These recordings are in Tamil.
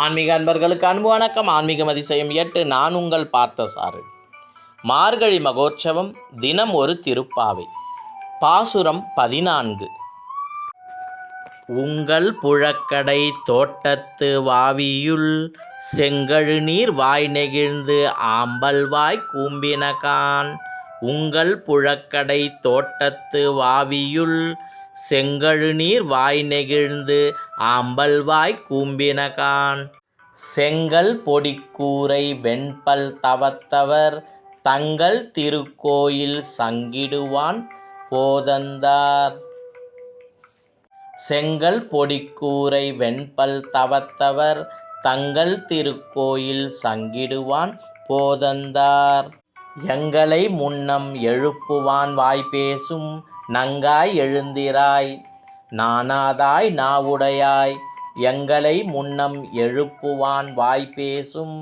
ஆன்மீக அன்பர்களுக்கு அன்பு வணக்கம். ஆன்மீகம் அதிசயம் 8. நான் உங்கள் பார்த்தசாரதி. மார்கழி மகோற்சவம். தினம் ஒரு திருப்பாவை. பாசுரம் 14. உங்கள் புழக்கடை தோட்டத்து வாவியுள் செங்கழுநீர் வாய் நெகிழ்ந்து ஆம்பல் வாய் கூம்பினகான். உங்கள் புழக்கடை தோட்டத்து வாவியுள் செங்கழுநீர் வாய் நெகிழ்ந்து ஆம்பல் வாய் கூம்பினகான். செங்கல் பொடிக்கூரை வெண்பல் தவத்தவர் தங்கள் திருக்கோயில் சங்கிடுவான் போதந்தார். செங்கல் பொடிக்கூரை வெண்பல் தவத்தவர் தங்கள் திருக்கோயில் சங்கிடுவான் போதந்தார். எங்களை முன்னம் எழுப்புவான் வாய்பேசும் நங்காய் எழுந்திராய் நானாதாய் நாவுடையாய். எங்களை முன்னம் எழுப்புவான் வாய்பேசும்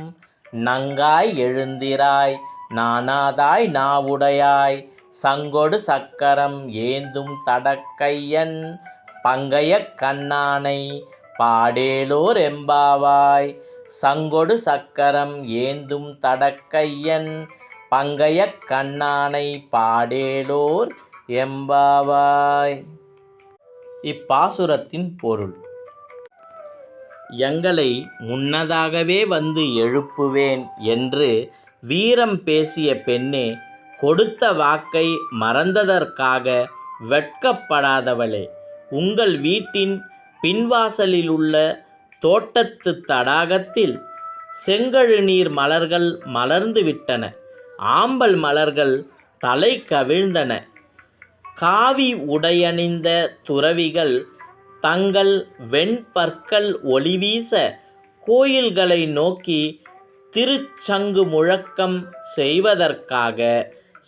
நங்காய் எழுந்திராய் நானாதாய் நாவுடையாய். சங்கொடு சக்கரம் ஏந்தும் தடக்கையன் பங்கையக் கண்ணானை பாடேலோர் எம்பாவாய். சங்கொடு சக்கரம் ஏந்தும் தடக்கையன் பங்கையக் கண்ணானை பாடேலோர் எம்பாவாய். இப்பாசுரத்தின் பொருள்: எங்களை முன்னதாகவே வந்து எழுப்புவேன் என்று வீரம் பேசிய பெண்ணே, கொடுத்த வாக்கை மறந்ததற்காக வெட்கப்படாதவளே, உங்கள் வீட்டின் பின்வாசலிலுள்ள தோட்டத்து தடாகத்தில் செங்கழுநீர் மலர்கள் மலர்ந்துவிட்டன. ஆம்பல் மலர்கள் தலை கவிழ்ந்தன. காவி உடையணிந்த துறவிகள் தங்கள் வெண்பற்கள் ஒளிவீச கோயில்களை நோக்கி திருச்சங்கு முழக்கம் செய்வதற்காக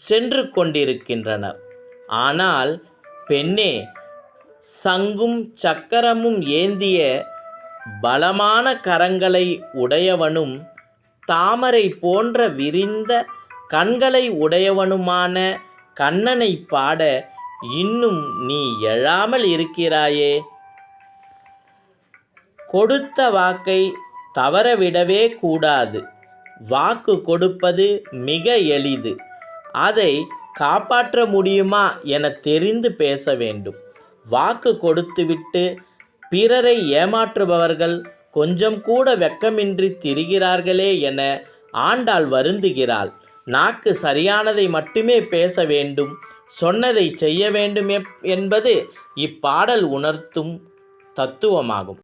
சென்று கொண்டிருக்கின்றனர். ஆனால் பெண்ணே, சங்கும் சக்கரமும் ஏந்திய பலமான கரங்களை உடையவனும் தாமரை போன்ற விரிந்த கண்களை உடையவனுமான கண்ணனை பாட இன்னும் நீ எழாமல் இருக்கிறாயே. கொடுத்த வாக்கை தவறவிடவே கூடாது. வாக்கு கொடுப்பது மிக எளிது. அதை காப்பாற்ற முடியுமா என தெரிந்து பேச வேண்டும். வாக்கு கொடுத்துவிட்டு பிறரை ஏமாற்றுபவர்கள் கொஞ்சம் கூட வெட்கமின்றி திரிகிறார்களே என ஆண்டாள் வருந்துகிறாள். நாக்கு சரியானதை மட்டுமே பேச வேண்டும், சொன்னதை செய்ய வேண்டும் என்பது இப்பாடல் உணர்த்தும் தத்துவமாகும்.